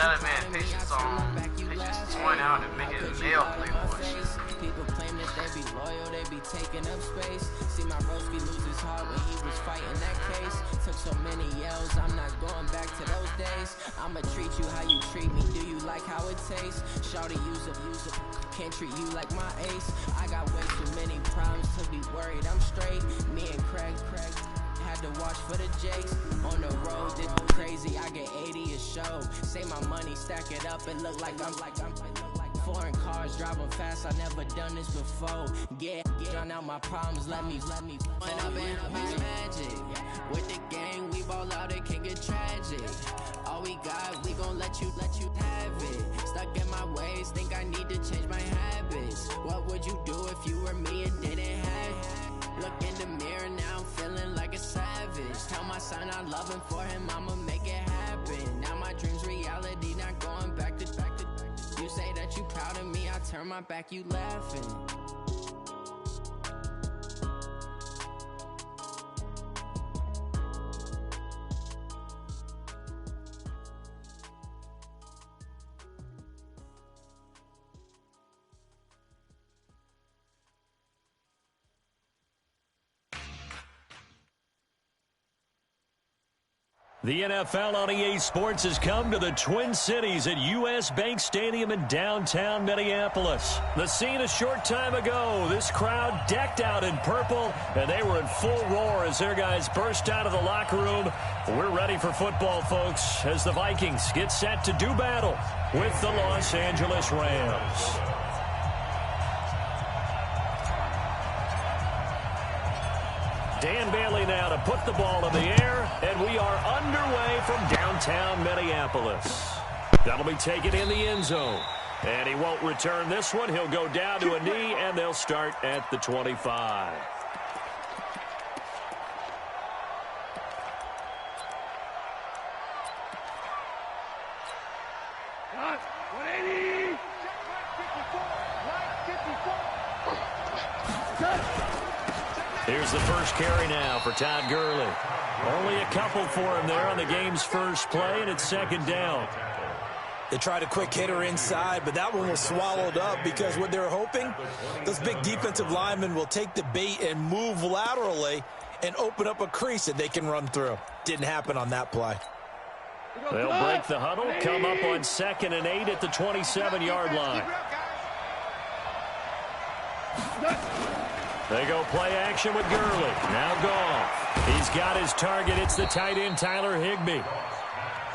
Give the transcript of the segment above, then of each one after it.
that man Patience point out and make it a male play for shit. People claim that they be loyal, they be taking up space. See my Broski lose his heart when he was fighting that case. Took so many yells, I'm not going back to those days. I'ma treat you how you treat me, do you like how it tastes? Shawty use it, can't treat you like my ace. I got way too many problems to be worried, I'm straight. Me and Craig had to watch for the Jakes. On the road, this crazy, I get 80 a show. Say my money, stack it up and look like I'm foreign cars, driving fast, I never done this before. Yeah, drown out my problems, let me When I've been magic. With the gang, we ball out, it can get tragic. All we got, we gon' let you have it. Stuck in my ways, think I need to change my habits. What would you do if you were me and didn't have it? Look in the mirror, now I'm feeling like a savage. Tell my son I love him, for him I'ma make it happen. Now my dream's reality, not going back to. You say that you proud of me, I turn my back, you laughing. The NFL on EA Sports has come to the Twin Cities at U.S. Bank Stadium in downtown Minneapolis. The scene a short time ago, this crowd decked out in purple, and they were in full roar as their guys burst out of the locker room. We're ready for football, folks, as the Vikings get set to do battle with the Los Angeles Rams. Dan Bailey now to put the ball in the air, and we are underway from downtown Minneapolis. That'll be taken in the end zone. And he won't return this one. He'll go down to a knee, and they'll start at the 25. Here's the first carry now for Todd Gurley. Only a couple for him there on the game's first play, and it's second down. They tried a quick hitter inside, but that one was swallowed up because what they're hoping, those big defensive linemen will take the bait and move laterally and open up a crease that they can run through. Didn't happen on that play. They'll break the huddle, come up on 2nd and 8 at the 27-yard line. They go play action with Gurley. Now Goff. He's got his target. It's the tight end, Tyler Higbee.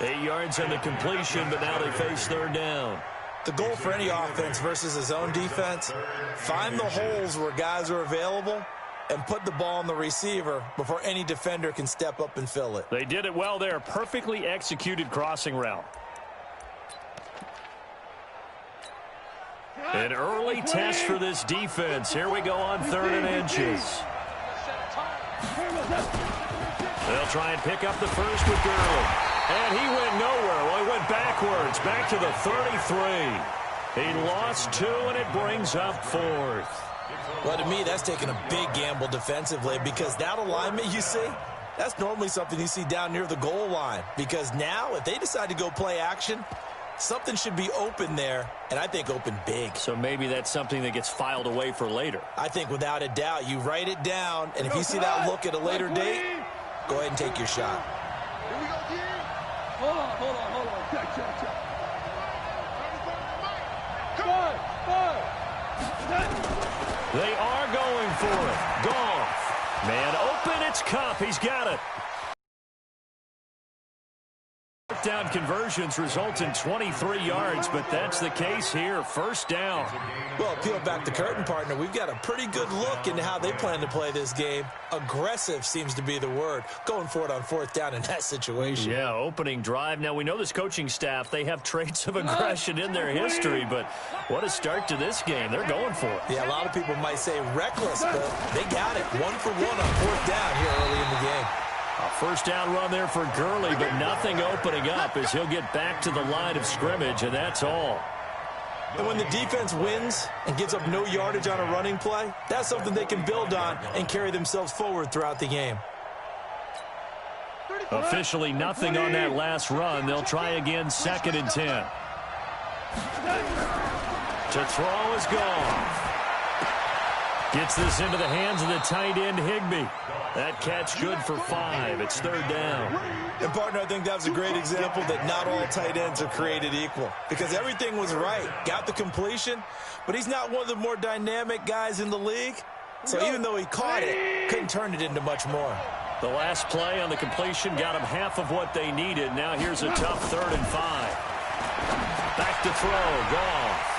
8 yards on the completion, but now they face third down. The goal for any offense versus his own defense, find the holes where guys are available and put the ball on the receiver before any defender can step up and fill it. They did it well there. Perfectly executed crossing route. An early test for this defense. Here we go on 3rd and inches. They'll try and pick up the first with Gurley. And he went nowhere. Well, he went backwards, back to the 33. He lost 2, and it brings up 4th. Well, to me, that's taking a big gamble defensively because that alignment you see, that's normally something you see down near the goal line. Because now, if they decide to go play action, something should be open there, and I think open big. So maybe that's something that gets filed away for later. I think without a doubt, you write it down, and if you see that look at a later date, go ahead and take your shot. Here we go, D. Hold on. Check. Come on. They are going for it. Goff. Man open, it's Kupp. He's got it. Down conversions result in 23 yards, but that's the case here. First down. Well, peel back the curtain, partner. We've got a pretty good look into how they plan to play this game. Aggressive seems to be the word. Going for it on 4th down in that situation. Yeah, opening drive. Now, we know this coaching staff, they have traits of aggression in their history, but what a start to this game. They're going for it. Yeah, a lot of people might say reckless, but they got it. 1 for 1 on 4th down here early in the game. A first down run there for Gurley, but nothing opening up as he'll get back to the line of scrimmage, and that's all. And when the defense wins and gives up no yardage on a running play, that's something they can build on and carry themselves forward throughout the game. 35. Officially nothing on that last run. They'll try again, 2nd and 10. To throw is Goff. Gets this into the hands of the tight end, Higbee. That catch good for 5. It's 3rd down. And, partner, I think that was a great example that not all tight ends are created equal. Because everything was right. Got the completion, but he's not one of the more dynamic guys in the league. So even though he caught it, couldn't turn it into much more. The last play on the completion got him half of what they needed. Now here's a tough 3rd and 5. Back to throw, Goff.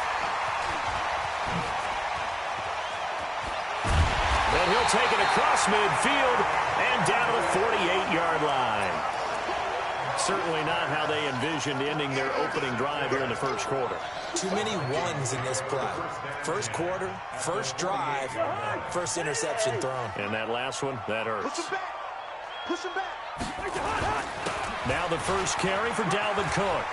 And he'll take it across midfield and down to the 48-yard line. Certainly not how they envisioned ending their opening drive here in the first quarter. Too many ones in this play. First quarter, first drive, first interception thrown. And that last one, that hurts. Push him back. Push him back. Now the first carry for Dalvin Cook.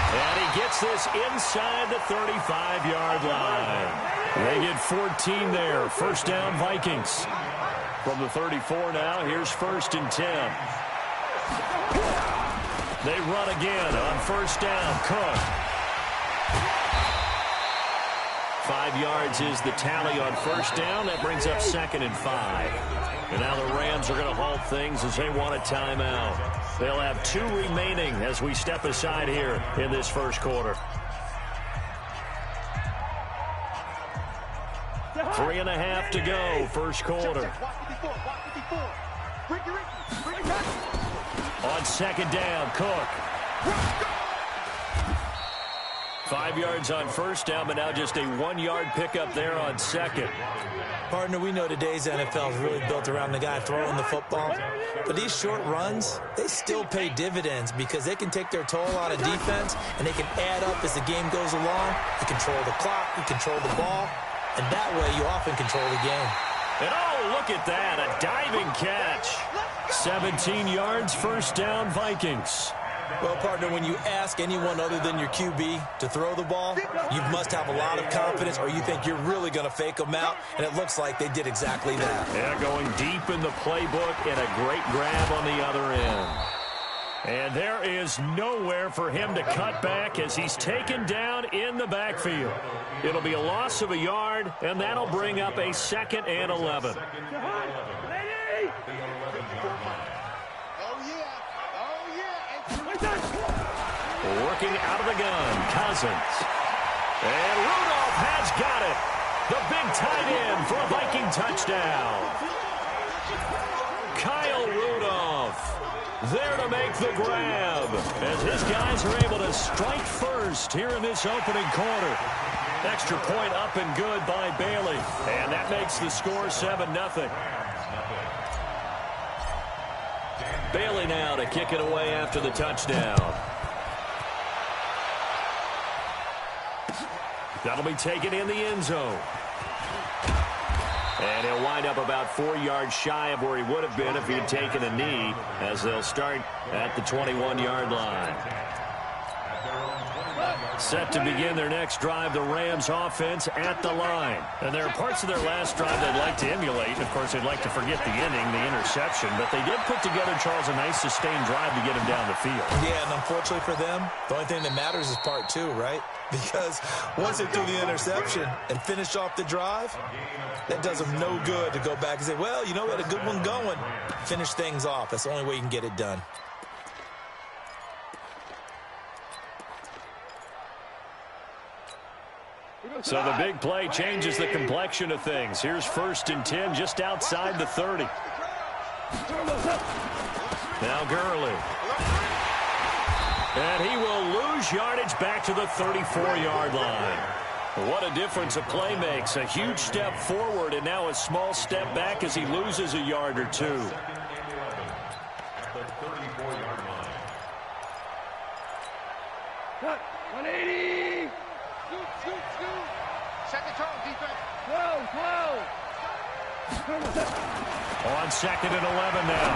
And he gets this inside the 35-yard line. They get 14 there. First down, Vikings. From the 34 now, here's 1st and 10. They run again on first down. Cook. 5 yards is the tally on first down. That brings up 2nd and 5. And now the Rams are going to halt things as they want a timeout. They'll have 2 remaining as we step aside here in this first quarter. 3.5 to go, first quarter. On second down, Cook. 5 yards on first down, but now just a 1-yard pickup there on second. Partner, we know today's NFL is really built around the guy throwing the football. But these short runs, they still pay dividends because they can take their toll out of defense and they can add up as the game goes along. You control the clock, you control the ball, and that way you often control the game. And oh, look at that, a diving catch. 17 yards, first down, Vikings. Well, partner, when you ask anyone other than your QB to throw the ball, you must have a lot of confidence or you think you're really going to fake them out, and it looks like they did exactly that. Yeah, going deep in the playbook and a great grab on the other end. And there is nowhere for him to cut back as he's taken down in the backfield. It'll be a loss of a yard, and that'll bring up a 2nd and 11. Working out of the gun, Cousins. And Rudolph has got it. The big tight end for a Viking touchdown. Kyle Rudolph there to make the grab as his guys are able to strike first here in this opening quarter. Extra point up and good by Bailey. And that makes the score 7-0. Bailey now to kick it away after the touchdown. That'll be taken in the end zone. And he'll wind up about 4 yards shy of where he would have been if he had taken a knee, as they'll start at the 21-yard line. Set to begin their next drive, the Rams offense at the line. And there are parts of their last drive they'd like to emulate. Of course, they'd like to forget the ending, the interception. But they did put together, Charles, a nice sustained drive to get him down the field. Yeah, and unfortunately for them, the only thing that matters is part 2, right? Because once they threw the interception and finished off the drive, that does them no good to go back and say, well, you know, we had a good one going. Finish things off. That's the only way you can get it done. So the big play changes the complexion of things. Here's 1st and 10 just outside the 30. Now Gurley. And he will lose yardage back to the 34-yard line. What a difference a play makes. A huge step forward and now a small step back as he loses a yard or 2. Cut. 180. Shoot. Second turn, defense. Close. On 2nd and 11 now.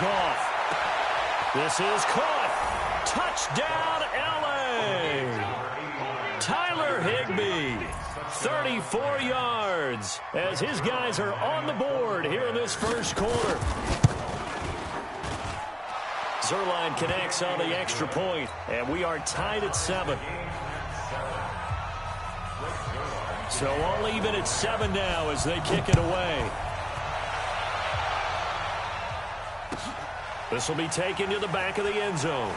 Goff. This is caught. Touchdown, L.A. Tyler Higbee. 34 yards as his guys are on the board here in this first quarter. Zuerlein connects on the extra point, and we are tied at 7. So all even at 7 now as they kick it away. This will be taken to the back of the end zone.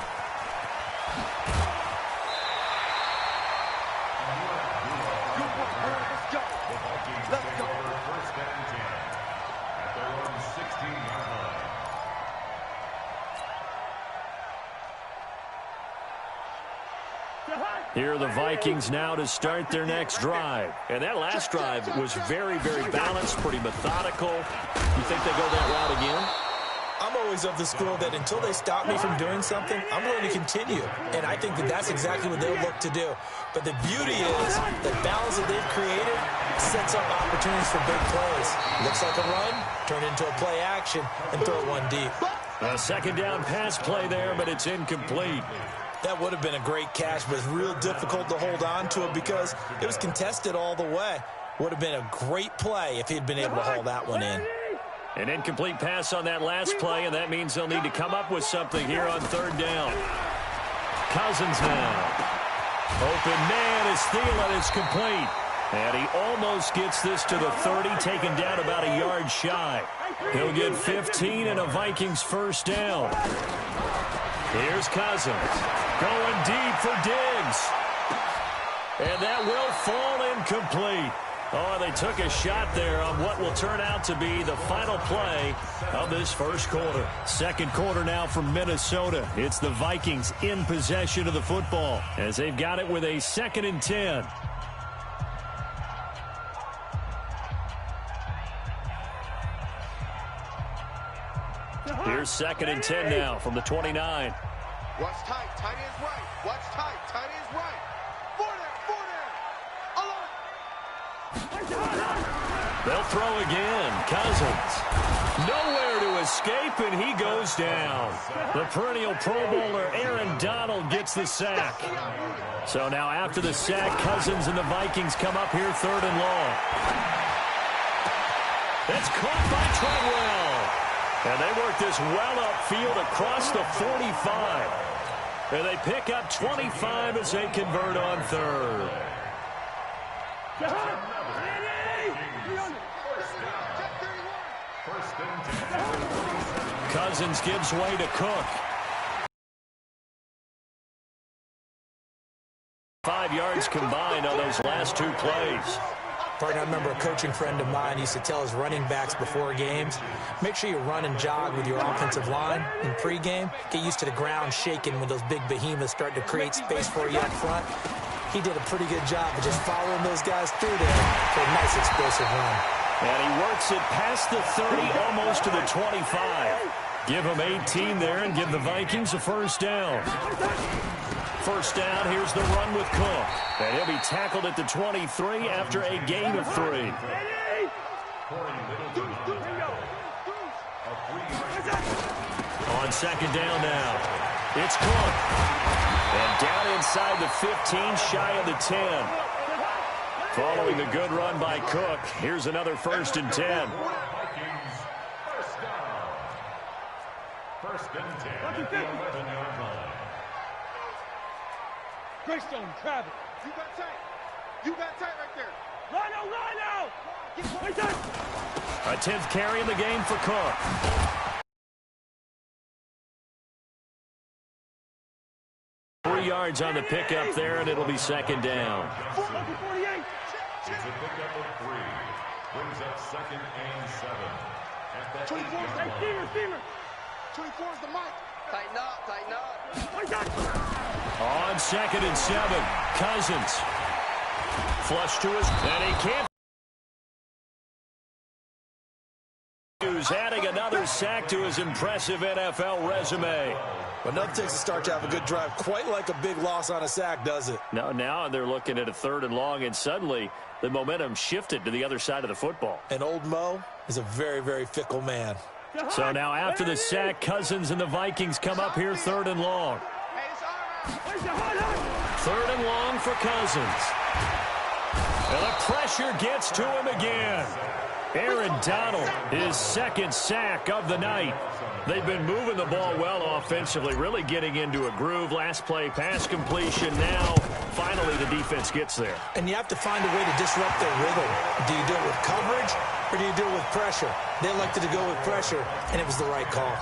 Here are the Vikings now to start their next drive. And that last drive was very, very balanced, pretty methodical. You think they go that route again? I'm always of the school that until they stop me from doing something, I'm going to continue. And I think that that's exactly what they'll look to do. But the beauty is the balance that they've created sets up opportunities for big plays. Looks like a run, turn into a play action, and throw one deep. A second down pass play there, but it's incomplete. That would have been a great catch, but it's real difficult to hold on to it because it was contested all the way. Would have been a great play if he'd been able to haul that one in. An incomplete pass on that last play, and that means they'll need to come up with something here on third down. Cousins now. Open man is Thielen. It's complete. And he almost gets this to the 30, taken down about a yard shy. He'll get 15 and a Vikings first down. Here's Cousins. Going deep for Diggs. And that will fall incomplete. Oh, they took a shot there on what will turn out to be the final play of this first quarter. Second quarter now from Minnesota. It's the Vikings in possession of the football as they've got it with a 2nd and 10. Here's 2nd and 10 now from the 29. Watch tight, tight ends right. Watch tight, tight ends right. Four there. They'll throw again. Cousins. Nowhere to escape, and he goes down. The perennial Pro Bowler Aaron Donald gets the sack. So now after the sack, Cousins and the Vikings come up here 3rd and long. That's caught by Treadwell. And they work this well upfield across the 45. And they pick up 25 as they convert on 3rd. Cousins gives way to Cook. 5 yards combined on those last 2 plays. Partner, I remember a coaching friend of mine used to tell his running backs before games, make sure you run and jog with your offensive line in pregame. Get used to the ground shaking when those big behemoths start to create space for you up front. He did a pretty good job of just following those guys through there for a nice explosive run. And he works it past the 30, almost to the 25. Give him 18 there and give the Vikings a first down. First down, here's the run with Cook. And he'll be tackled at the 23 after a gain of 3. On second down now, it's Cook. And down inside the 15, shy of the 10. Following the good run by Cook, here's another 1st and 10. First and 10 at the 11-yard line. Greystone, Travis. You got tight. You got tight right there. Rhino! A 10th carry in the game for Cook. Yards on the pickup there, and it'll be second down. It's a pickup of 3. Brings up 2nd and 7. At that 24 is the mic. Tighten up, tighten up. On 2nd and 7, Cousins. Flush to his, and he can't. Adding another sack to his impressive NFL resume. But nothing takes a start to have a good drive quite like a big loss on a sack, does it? No, now they're looking at a 3rd and long, and suddenly the momentum shifted to the other side of the football. And old Mo is a very, very fickle man. So now after the sack, Cousins and the Vikings come up here 3rd and long. 3rd and long for Cousins. And the pressure gets to him again. Aaron Donald, his second sack of the night. They've been moving the ball well offensively, really getting into a groove. Last play, pass completion. Now, finally, the defense gets there. And you have to find a way to disrupt their rhythm. Do you do it with coverage or do you do it with pressure? They elected to go with pressure, and it was the right call.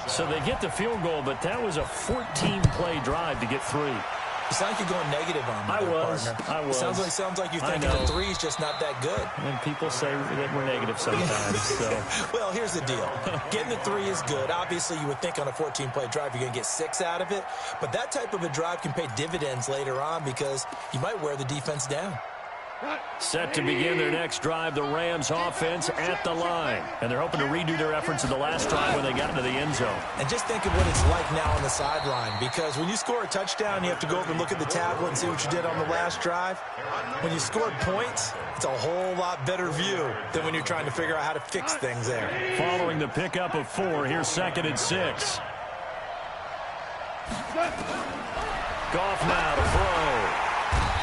So they get the field goal, but that was a 14-play drive to get 3. You sound like you're going negative on me, partner. I was. Sounds like you're thinking the 3's just not that good. And people say that we're negative sometimes. So. Well, here's the deal. Getting the 3 is good. Obviously, you would think on a 14-play drive you're going to get 6 out of it. But that type of a drive can pay dividends later on because you might wear the defense down. Set to begin their next drive, the Rams offense at the line. And they're hoping to redo their efforts in the last drive when they got into the end zone. And just think of what it's like now on the sideline, because when you score a touchdown, you have to go over and look at the tablet and see what you did on the last drive. When you scored points, it's a whole lot better view than when you're trying to figure out how to fix things there. Following the pickup of 4, here's 2nd and 6. Goff now to throw.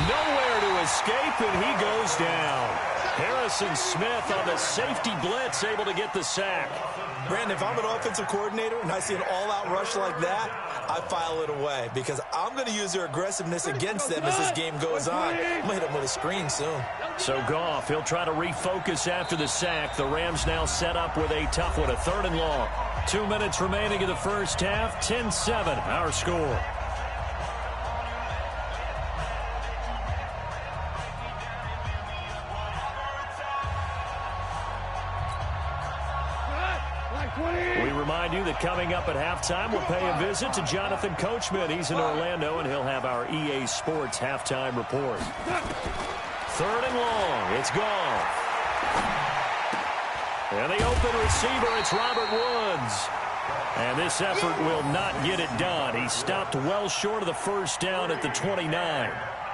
Nowhere to escape, and he goes down. Harrison Smith on the safety blitz, able to get the sack. Brandon, if I'm an offensive coordinator and I see an all-out rush like that, I file it away because I'm going to use their aggressiveness against them as this game goes on. I'm going to hit them with a screen soon. So Goff, he'll try to refocus after the sack. The Rams now set up with a tough one, a 3rd and long. 2 minutes remaining in the first half, 10-7, our score. We remind you that coming up at halftime, we'll pay a visit to Jonathan Coachman. He's in Orlando, and he'll have our EA Sports halftime report. 3rd and long. It's Goff. And the open receiver, it's Robert Woods. And this effort will not get it done. He stopped well short of the first down at the 29.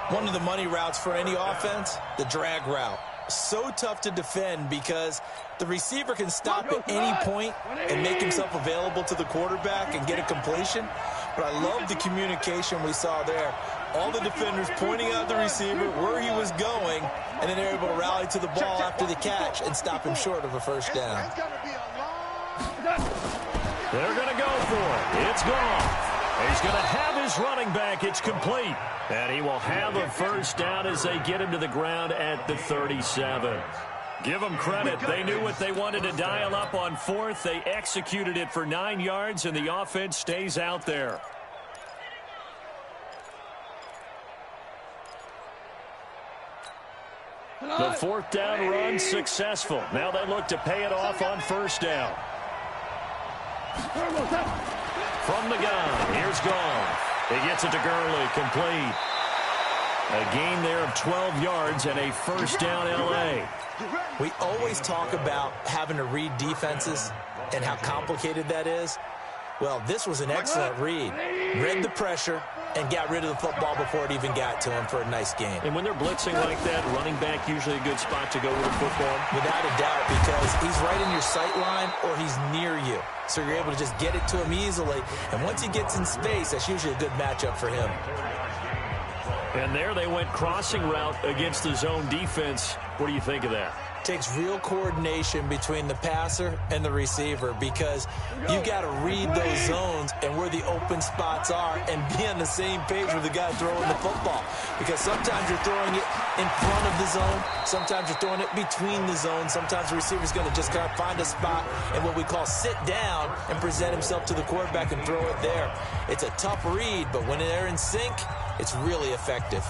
One of the money routes for any offense, the drag route. So tough to defend because the receiver can stop at any point and make himself available to the quarterback and get a completion. But I love the communication we saw there. All the defenders pointing out the receiver, where he was going, and then they're able to rally to the ball after the catch and stop him short of a first down. They're going to go for it. It's gone. He's going to have his running back. It's complete. And he will have a first down as they get him to the ground at the 37. Give them credit. They knew what they wanted to dial up on 4th. They executed it for 9 yards, and the offense stays out there. The 4th down run successful. Now they look to pay it off on first down. From the gun, here's Goff. He gets it to Gurley, complete. A gain there of 12 yards and a first down L.A. We always talk about having to read defenses and how complicated that is. Well, this was an excellent read. Read the pressure and got rid of the football before it even got to him for a nice game. And when they're blitzing like that, running back usually a good spot to go with the football? Without a doubt, because he's right in your sight line or he's near you. So you're able to just get it to him easily. And once he gets in space, that's usually a good matchup for him. And there they went crossing route against the zone defense. What do you think of that? Takes real coordination between the passer and the receiver because you got to read those zones and where the open spots are and be on the same page with the guy throwing the football. Because sometimes you're throwing it in front of the zone. Sometimes you're throwing it between the zones. Sometimes the receiver's going to just kind of find a spot and what we call sit down and present himself to the quarterback and throw it there. It's a tough read, but when they're in sync, it's really effective.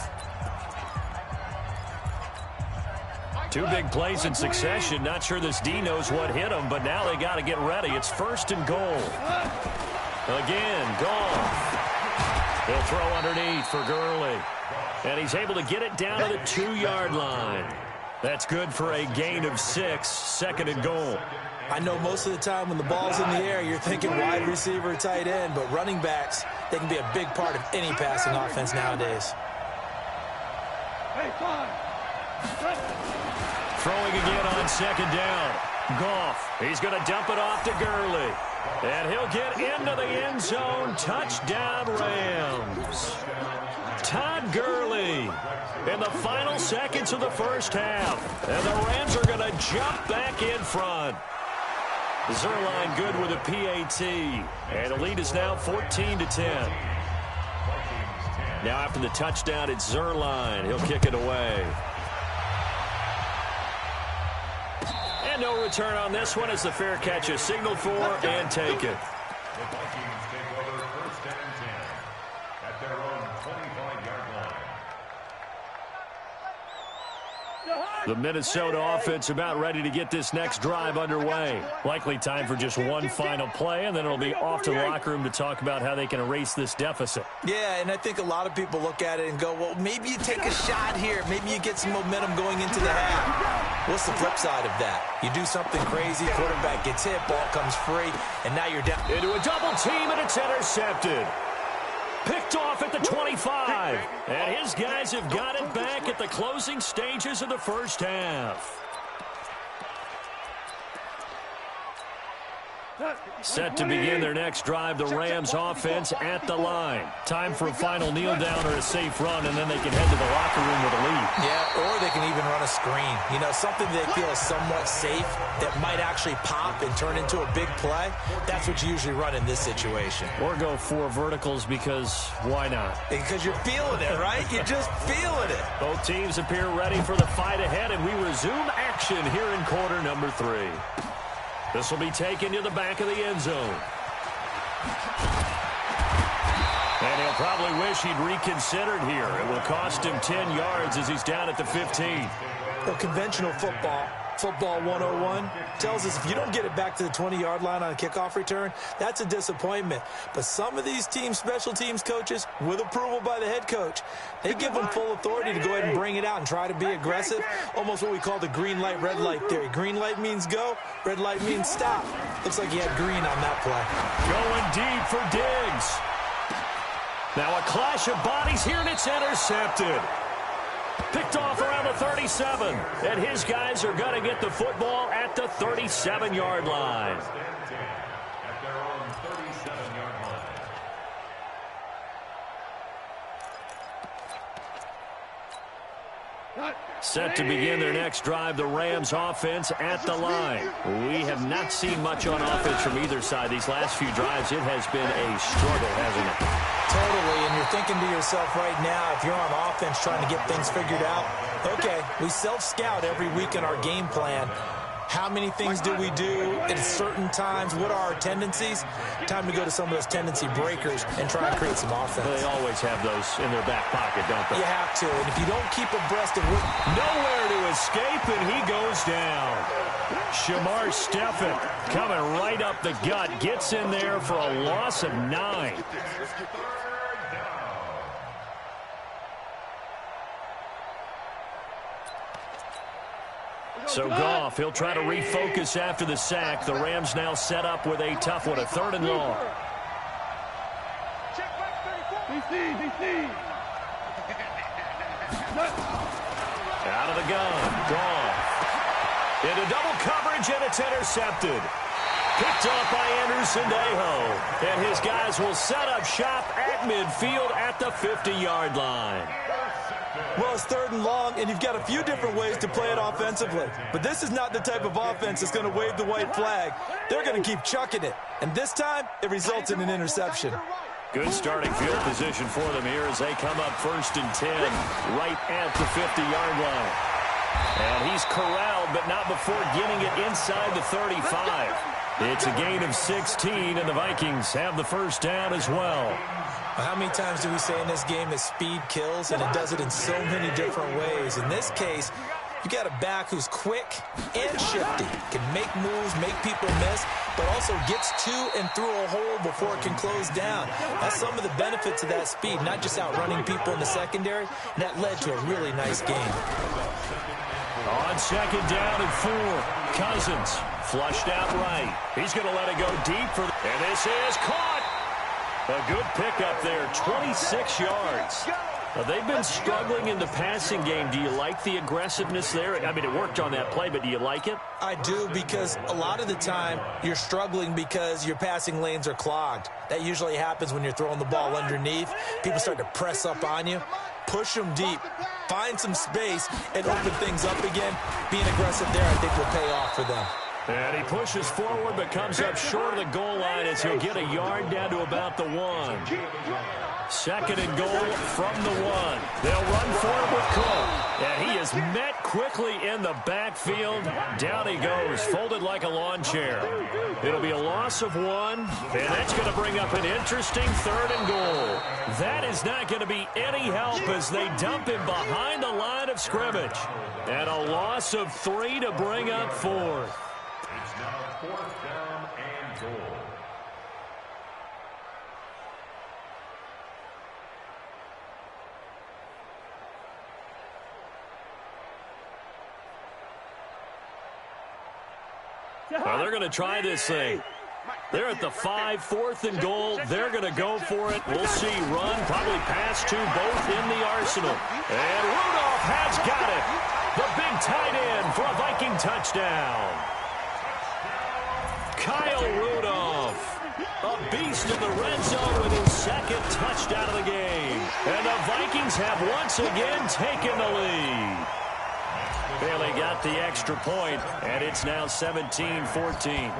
2 big plays in succession. Not sure this D knows what hit him, but now they got to get ready. It's 1st and goal. Again, Goff. He'll throw underneath for Gurley. And he's able to get it down to the 2-yard line. That's good for a gain of 6, 2nd and goal. I know most of the time when the ball's in the air, you're thinking wide receiver, tight end, but running backs, they can be a big part of any passing offense nowadays. Throwing again on 2nd down. Goff, he's going to dump it off to Gurley. And he'll get into the end zone. Touchdown, Rams. Todd Gurley in the final seconds of the first half. And the Rams are going to jump back in front. Zuerlein good with a PAT. And the lead is now 14-10. Now after the touchdown, it's Zuerlein. He'll kick it away. And no return on this one as the fair catch is signaled for and taken. The Vikings take over first and 10 at their own 25-yard line. The Minnesota offense about ready to get this next drive underway. Likely time for just one final play, and then it'll be off to the locker room to talk about how they can erase this deficit. Yeah, and I think a lot of people look at it and go, well, maybe you take a shot here. Maybe you get some momentum going into the half. What's the flip side of that? You do something crazy, quarterback gets hit, ball comes free, and now you're down. Into a double team, and it's intercepted. Picked off at the 25. And his guys have got it back at the closing stages of the first half. Set to begin their next drive, the Rams offense at the line. Time for a final kneel down or a safe run, and then they can head to the locker room with a lead. Yeah, or they can even run a screen. You know, something they feel is somewhat safe that might actually pop and turn into a big play. That's what you usually run in this situation. Or go 4 verticals because why not? Because you're feeling it, right? You're just feeling it. Both teams appear ready for the fight ahead, and we resume action here in quarter number 3. This will be taken to the back of the end zone. And he'll probably wish he'd reconsidered here. It will cost him 10 yards as he's down at the 15. Well, conventional football 101, tells us if you don't get it back to the 20-yard line on a kickoff return, that's a disappointment. But some of these teams, special teams coaches, with approval by the head coach, they give them full authority to go ahead and bring it out and try to be aggressive, almost what we call the green light, red light theory. Green light means go, red light means stop. Looks like he had green on that play. Going deep for Diggs. Now a clash of bodies here, and it's intercepted. Picked off around the 37, and his guys are going to get the football at the 37-yard line. At their own 37-yard line. Set to begin their next drive, the Rams offense at the line. We have not seen much on offense from either side. These last few drives, it has been a struggle, hasn't it? Totally, and you're thinking to yourself right now, if you're on offense trying to get things figured out, okay, we self-scout every week in our game plan. How many things do we do at certain times? What are our tendencies? Time to go to some of those tendency breakers and try and create some offense. They always have those in their back pocket, don't they? You have to, and if you don't keep abreast of what... Nowhere to escape, and he goes down. Shamar Stephen coming right up the gut, gets in there for a loss of 9. So Goff, he'll try to refocus after the sack. The Rams now set up with a tough one, a 3rd and long. Out of the gun, Goff. Into double coverage, and it's intercepted. Picked off by Anderson Aho. And his guys will set up shop at midfield at the 50-yard line. Well, it's 3rd and long, and you've got a few different ways to play it offensively. But this is not the type of offense that's going to wave the white flag. They're going to keep chucking it. And this time, it results in an interception. Good starting field position for them here as they come up 1st and 10 right at the 50-yard line. And he's corralled, but not before getting it inside the 35. It's a gain of 16, and the Vikings have the first down as well. How many times do we say in this game that speed kills, and it does it in so many different ways? In this case, you got a back who's quick and shifty, can make moves, make people miss, but also gets to and through a hole before it can close down. That's some of the benefits of that speed, not just outrunning people in the secondary, and that led to a really nice game. On 2nd down and 4, Cousins flushed out right. He's going to let it go deep for, and this is caught. A good pickup there, 26 yards. They've been struggling in the passing game. Do you like the aggressiveness there? I mean, it worked on that play, but do you like it? I do, because a lot of the time you're struggling because your passing lanes are clogged. That usually happens when you're throwing the ball underneath. People start to press up on you. Push them deep. Find some space and open things up again. Being aggressive there, I think, will pay off for them. And he pushes forward but comes up short of the goal line as he'll get a yard down to about the 1. Second and goal from the 1. They'll run forward with Cook. And he is met quickly in the backfield. Down he goes, folded like a lawn chair. It'll be a loss of 1, and that's going to bring up an interesting third and goal. That is not going to be any help as they dump him behind the line of scrimmage. And a loss of 3 to bring up 4th. It's now 4th down and goal. Well, they're going to try this thing. They're at the 5, 4th and goal. They're going to go for it. We'll see. Run, probably pass to both in the arsenal. And Rudolph has got it. The big tight end for a Viking touchdown. Kyle Rudolph, a beast in the red zone with his second touchdown of the game. And the Vikings have once again taken the lead. Bailey got the extra point, and it's now 17-14.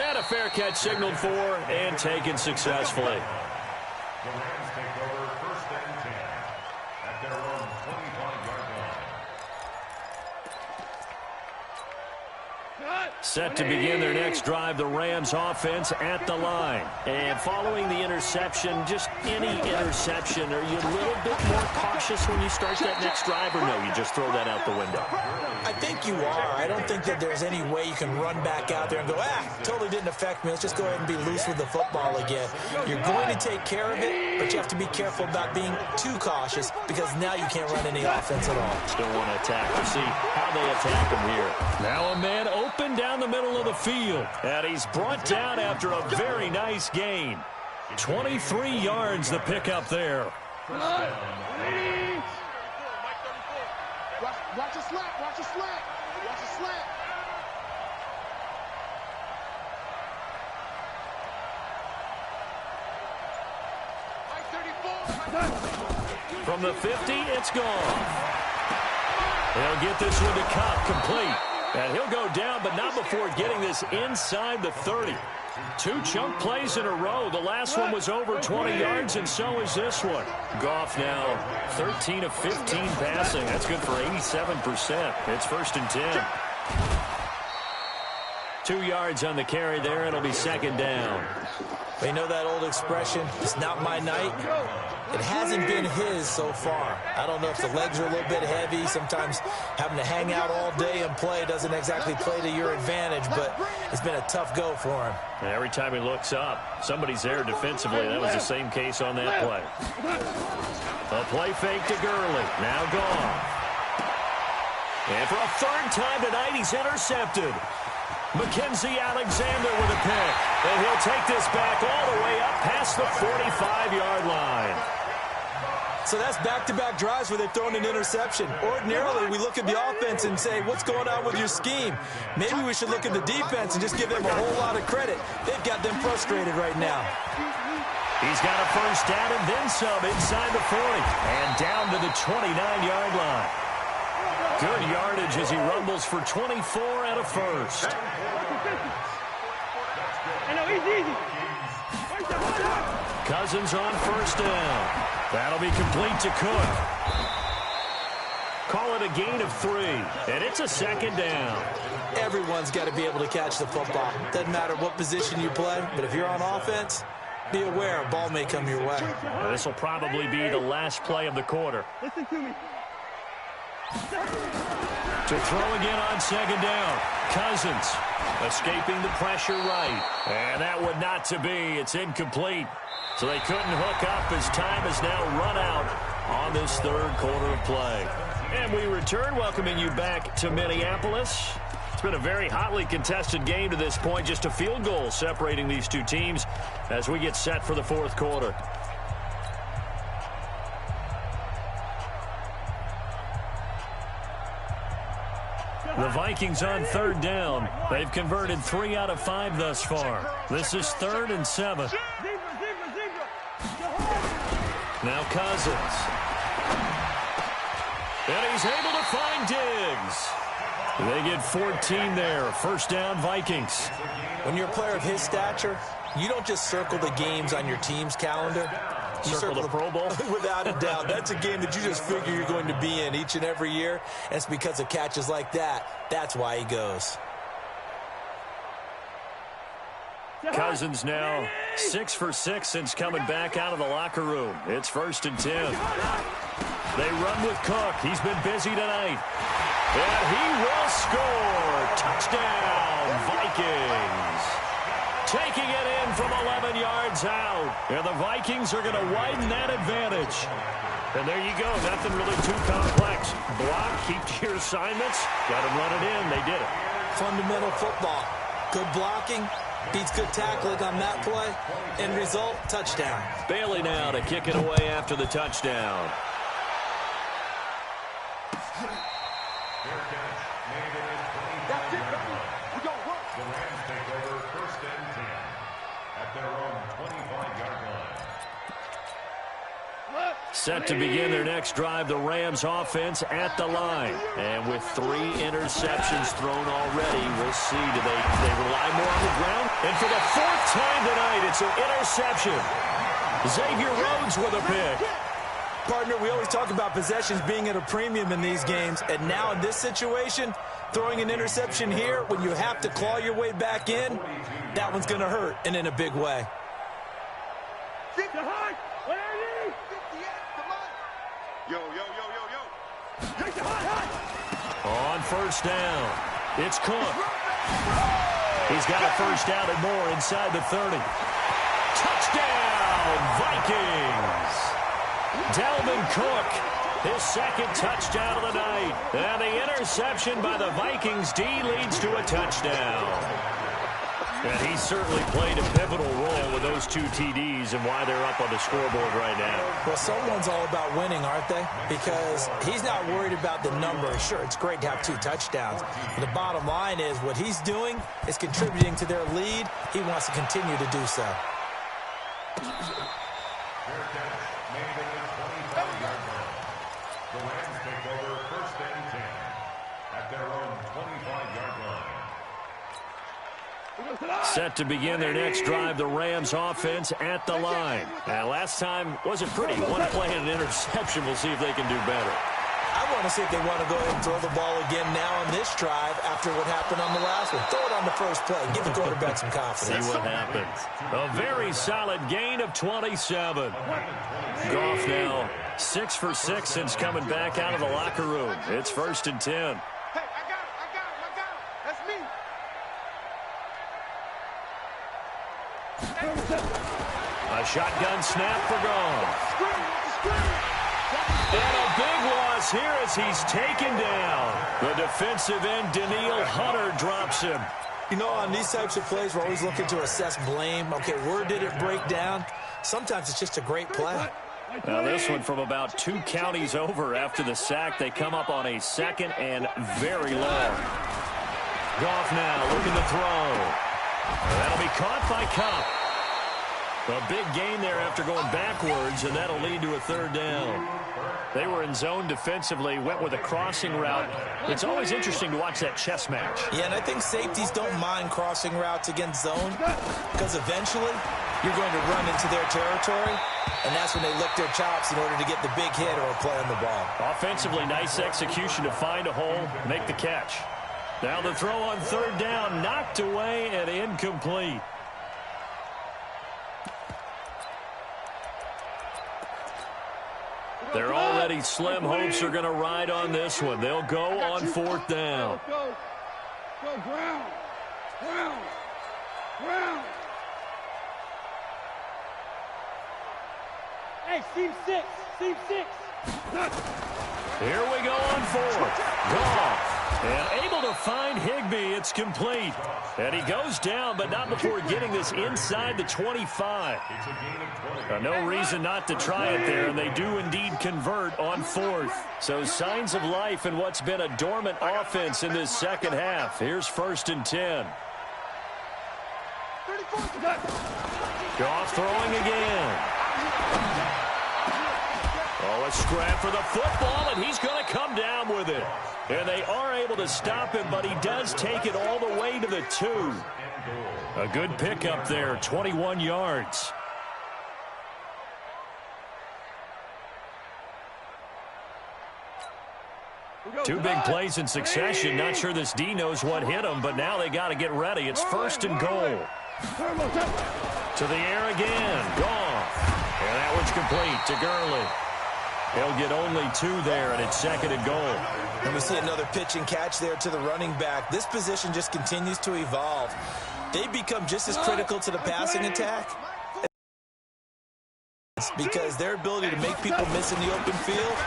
And a fair catch signaled for and taken successfully. The Rams take over 1st and 10 at their own 25-yard line. Set to begin their next drive, the Rams offense at the line. And following the interception, just any interception, are you a little bit more cautious when you start that next drive, or no, you just throw that out the window? I think you are. I don't think that there's any way you can run back out there and go, totally didn't affect me. Let's just go ahead and be loose with the football again. You're going to take care of it, but you have to be careful about being too cautious because now you can't run any offense at all. Still want to attack. We'll see how they attack him here. Now a man open down the middle of the field, and he's brought down after a very nice gain. 23 yards the pickup there. Watch a slant, watch a slant, watch a slant. From the 50, it's gone. They'll get this one to Cobb, complete. And he'll go down, but not before getting this inside the 30. 2 chunk plays in a row. The last one was over 20 yards, and so is this one. Goff now 13 of 15 passing. That's good for 87%. It's 1st and 10. 2 yards on the carry there. It'll be 2nd down. You know that old expression, it's not my night? It hasn't been his so far. I don't know if the legs are a little bit heavy. Sometimes having to hang out all day and play doesn't exactly play to your advantage, but it's been a tough go for him. And every time he looks up, somebody's there defensively. That was the same case on that play. A play fake to Gurley. Now gone. And for a 3rd time tonight, he's intercepted. Mackenzie Alexander with a pick. And he'll take this back all the way up past the 45-yard line. So that's back-to-back drives where they've thrown an interception. Ordinarily, we look at the offense and say, what's going on with your scheme? Maybe we should look at the defense and just give them a whole lot of credit. They've got them frustrated right now. He's got a 1st down and then some inside the 40. And down to the 29-yard line. Good yardage as he rumbles for 24 and a 1st. Cousins on 1st down. That'll be complete to Cook. Call it a gain of 3, and it's a 2nd down. Everyone's got to be able to catch the football. Doesn't matter what position you play, but if you're on offense, be aware a ball may come your way. This will probably be the last play of the quarter. Listen to me. To throw again on 2nd down. Cousins escaping the pressure right. And that would not to be. It's incomplete. So they couldn't hook up as time has now run out on this 3rd quarter of play. And we return, welcoming you back to Minneapolis. It's been a very hotly contested game to this point. Just a field goal separating these two teams as we get set for the fourth quarter. The Vikings on third down. They've converted 3 out of 5 thus far. This is 3rd and 7. Now Cousins. And he's able to find Diggs. They get 14 there. First down, Vikings. When you're a player of his stature, you don't just circle the games on your team's calendar. You circle the Pro Bowl? Without a doubt. That's a game that you just figure you're going to be in each and every year. And it's because of catches like that. That's why he goes. Cousins now 6 for 6 since coming back out of the locker room. It's 1st and 10. They run with Cook. He's been busy tonight. And he will score. Touchdown, Vikings. Taking it in from 11 yards out. And the Vikings are going to widen that advantage. And there you go. Nothing really too complex. Block, keep to your assignments. Got to run it in. They did it. Fundamental football. Good blocking. Beats good tackling on that play. End result, touchdown. Bailey now to kick it away after the touchdown. The Rams take over 1st and 10 at their own 25-yard line. Set to begin their next drive, the Rams offense at the line. And with 3 interceptions thrown already, we'll see. Do they rely more on the ground? And for the 4th time tonight, it's an interception. Xavier Rhodes with a pick. Partner, we always talk about possessions being at a premium in these games. And now in this situation, throwing an interception here when you have to claw your way back in, that one's going to hurt, and in a big way. On first down, it's Cook. He's got a first down and more inside the 30. Touchdown, Vikings! Dalvin Cook, his 2nd touchdown of the night. And the interception by the Vikings D leads to a touchdown. And he certainly played a pivotal role with those 2 TDs and why they're up on the scoreboard right now. Well, someone's all about winning, aren't they? Because he's not worried about the number. Sure, it's great to have 2 touchdowns. But the bottom line is what he's doing is contributing to their lead. He wants to continue to do so. The Rams take over 1st and 10 at their own 25-yard line. Set to begin their next drive, the Rams offense at the line. And last time wasn't pretty. One play and an interception. We'll see if they can do better. I want to see if they want to go ahead and throw the ball again now on this drive after what happened on the last one. Throw it on the first play. Give the quarterback some confidence. See what happens. A very solid gain of 27. Goff now 6 for 6 since coming back out of the locker room. It's 1st and 10. Hey, I got him. That's me. A shotgun snap for Goff. And a big loss here as he's taken down. The defensive end, Danielle Hunter, drops him. You know, on these types of plays, we're always looking to assess blame. Okay, where did it break down? Sometimes it's just a great play. Now this one from about 2 counties over after the sack. They come up on a 2nd and very long. Goff now looking to throw. That'll be caught by Kupp. A big gain there after going backwards, and that'll lead to a 3rd down. They were in zone defensively, went with a crossing route. It's always interesting to watch that chess match. Yeah, and I think safeties don't mind crossing routes against zone because eventually you're going to run into their territory, and that's when they lick their chops in order to get the big hit or a play on the ball. Offensively, nice execution to find a hole, make the catch. Now the throw on 3rd down, knocked away and incomplete. They're already slim hopes are going to ride on this one. They'll go on 4th down. Go, ground. Hey, seam 6. Here we go on 4th. Goff And able to find Higbee. It's complete. And he goes down, but not before getting this inside the 25. No reason not to try it there, and they do indeed convert on 4th. So signs of life in what's been a dormant offense in this second half. Here's 1st and 10. Goff throwing again. Oh, a scrap for the football, and he's going to come down with it. And they are able to stop him, but he does take it all the way to the 2. A good pickup there, 21 yards. Two big plays in succession. Not sure this D knows what hit him, but now they got to get ready. It's 1st and goal. To the air again. Goff. And that one's complete to Gurley. He'll get only 2 there, and it's 2nd and goal. And we see another pitch and catch there to the running back. This position just continues to evolve. They become just as critical to the passing attack because their ability to make people miss in the open field.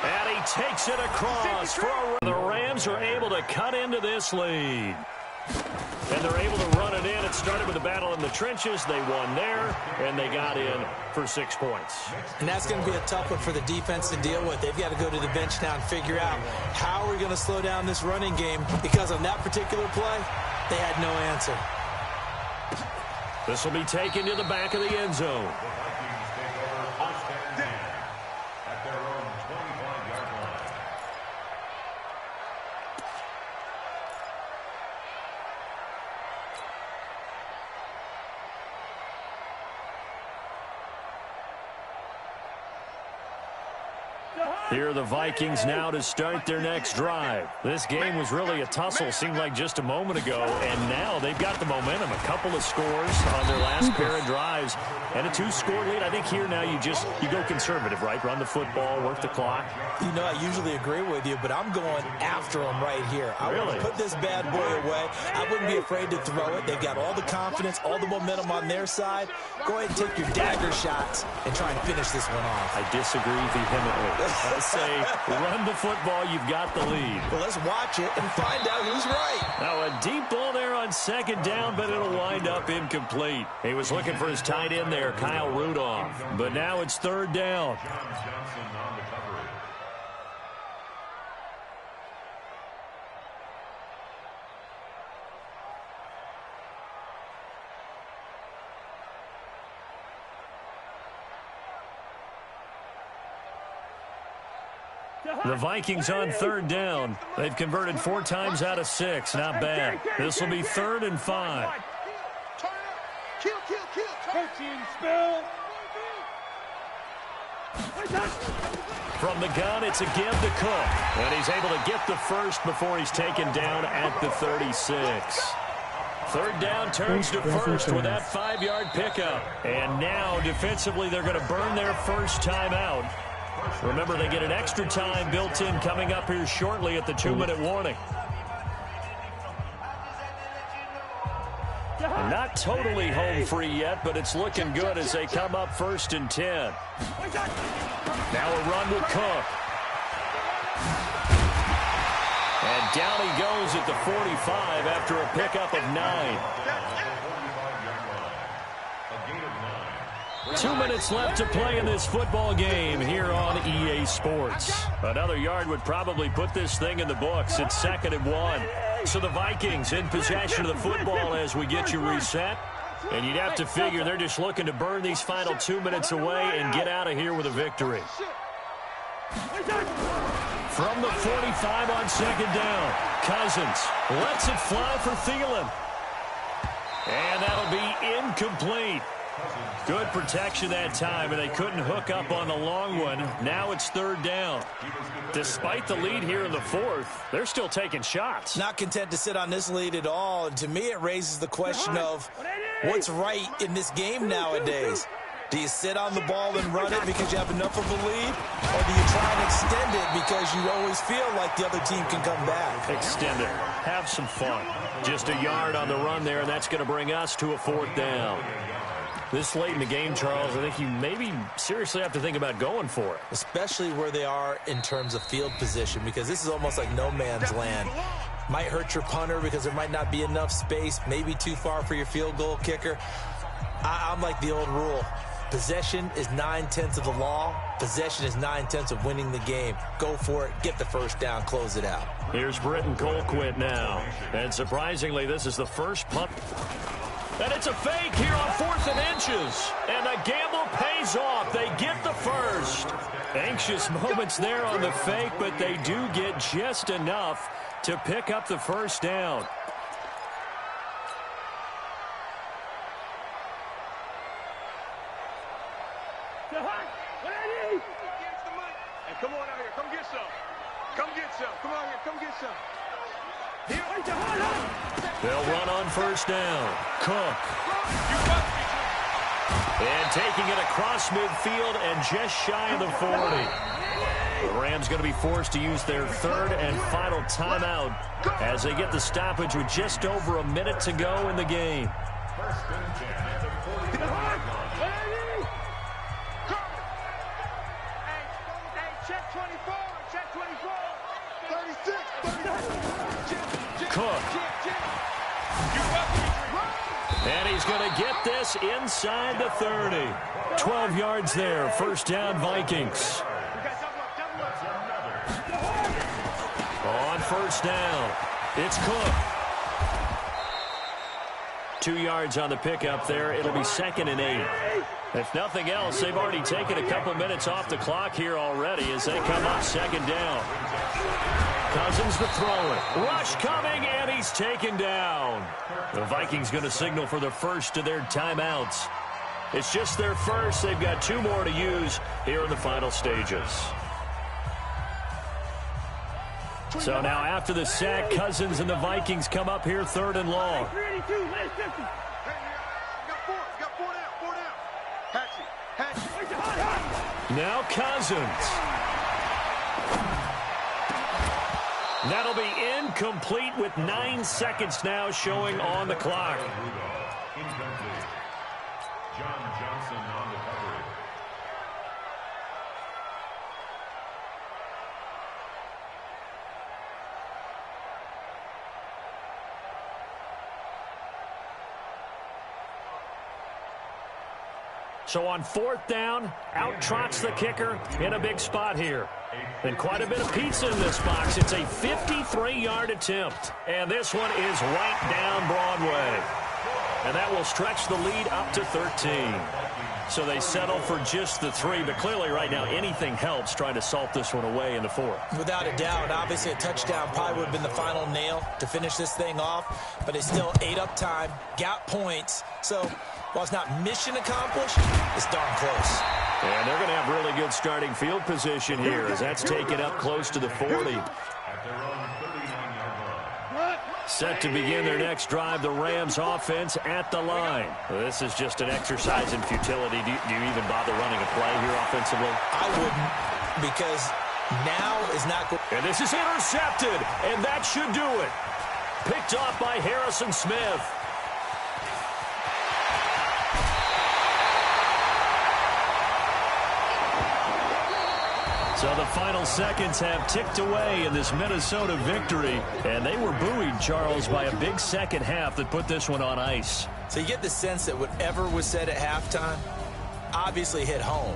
And he takes it across for a run. The Rams are able to cut into this lead. And they're able to run it in. It started with a battle in the trenches. They won there, and they got in for 6 points. And that's going to be a tough one for the defense to deal with. They've got to go to the bench now and figure out how are we going to slow down this running game, because on that particular play, they had no answer. This will be taken to the back of the end zone. Here are the Vikings now to start their next drive. This game was really a tussle, seemed like just a moment ago, and now they've got the momentum. A couple of scores on their last pair of drives, and a 2-score lead. I think here now you go conservative, right? Run the football, work the clock. You know, I usually agree with you, but I'm going after them right here. I want to put this bad boy away. I wouldn't be afraid to throw it. They've got all the confidence, all the momentum on their side. Go ahead and take your dagger shots and try and finish this one off. I disagree vehemently. Say, run the football, you've got the lead. Well, let's watch it and find out who's right. Now a deep ball there on 2nd down, but it'll wind up incomplete. He was looking for his tight end there, Kyle Rudolph. But now it's 3rd down. The Vikings on 3rd down. They've converted 4 times out of 6. Not bad. This will be 3rd and 5. From the gun, it's again to Cook. And he's able to get the first before he's taken down at the 36. 3rd down turns to 1st with that 5-yard pickup. And now, defensively, they're going to burn their first timeout. Remember, they get an extra time built in coming up here shortly at the 2-minute warning. Not totally home free yet, but it's looking good as they come up 1st and 10. Now a run with Cook. And down he goes at the 45 after a pickup of 9. 2 minutes left to play in this football game here on EA Sports. Another yard would probably put this thing in the books. It's 2nd and 1. So the Vikings in possession of the football as we get you reset. And you'd have to figure they're just looking to burn these final 2 minutes away and get out of here with a victory. From the 45 on 2nd down, Cousins lets it fly for Thielen. And that'll be incomplete. Good protection that time, and they couldn't hook up on the long one. Now it's 3rd down. Despite the lead here in the 4th, they're still taking shots. Not content to sit on this lead at all. And to me, it raises the question of what's right in this game nowadays. Do you sit on the ball and run it because you have enough of a lead? Or do you try and extend it because you always feel like the other team can come back? Extend it. Have some fun. Just a yard on the run there, and that's going to bring us to a 4th down. This late in the game, Charles, I think you maybe seriously have to think about going for it. Especially where they are in terms of field position, because this is almost like no man's land. Might hurt your punter because there might not be enough space, maybe too far for your field goal kicker. I'm like the old rule. Possession is 9/10 of the law. Possession is 9/10 of winning the game. Go for it. Get the first down. Close it out. Here's Britton Colquitt now. And surprisingly, this is the first punt. And it's a fake here on 4th and inches. And the gamble pays off. They get the first. Anxious moments there on the fake, but they do get just enough to pick up the first down. Come on out here. Come get some. Come get some. Come on here. Come get some. They'll run on first down. Cook. And taking it across midfield and just shy of the 40. The Rams going to be forced to use their third and final timeout as they get the stoppage with just over a minute to go in the game. First and 10 at the 40-yard line. Check 24. Check 24. 36. Cook. And he's going to get this inside the 30. 12 yards there. First down, Vikings. On first down, it's Cook. 2 yards on the pickup there. It'll be 2nd and 8. If nothing else, they've already taken a couple minutes off the clock here already as they come up 2nd down. Cousins to throw it. Rush coming, and he's taken down. The Vikings going to signal for the first of their timeouts. It's just their first. They've got 2 more to use here in the final stages. So now after the sack, Cousins and the Vikings come up here 3rd and long. Now Cousins. That'll be incomplete with 9 seconds now showing on the clock. Incomplete. John Johnson on the coverage. So on 4th down, out trots the kicker in a big spot here. And quite a bit of pizza in this box. It's a 53-yard attempt. And this one is right down Broadway. And that will stretch the lead up to 13. So they settle for just the 3. But clearly right now anything helps trying to salt this one away in the 4th. Without a doubt, obviously a touchdown probably would have been the final nail to finish this thing off. But it's still ate up time, got points. So while it's not mission accomplished, it's darn close. And they're going to have really good starting field position here as that's taken up close to the 40. Set to begin their next drive, the Rams offense at the line. This is just an exercise in futility. Do you even bother running a play here offensively? I wouldn't, because now is not good. And this is intercepted, and that should do it. Picked off by Harrison Smith. So the final seconds have ticked away in this Minnesota victory. And they were buoyed, Charles, by a big second half that put this one on ice. So you get the sense that whatever was said at halftime obviously hit home.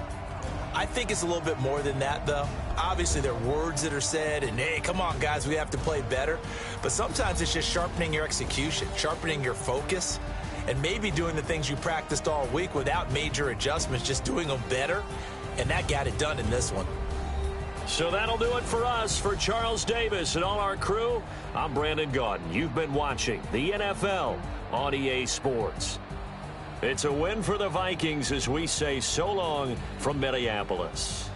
I think it's a little bit more than that, though. Obviously, there are words that are said, and, hey, come on, guys, we have to play better. But sometimes it's just sharpening your execution, sharpening your focus, and maybe doing the things you practiced all week without major adjustments, just doing them better. And that got it done in this one. So that'll do it for us. For Charles Davis and all our crew, I'm Brandon Gaudin. You've been watching the NFL on EA Sports. It's a win for the Vikings as we say so long from Minneapolis.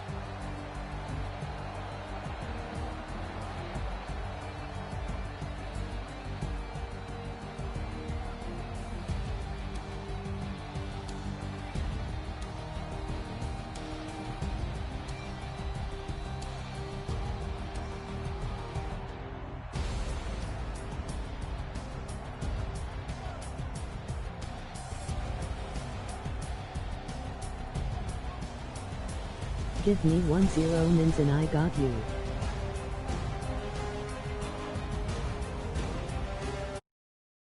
Give me 1-0 Mins and I got you.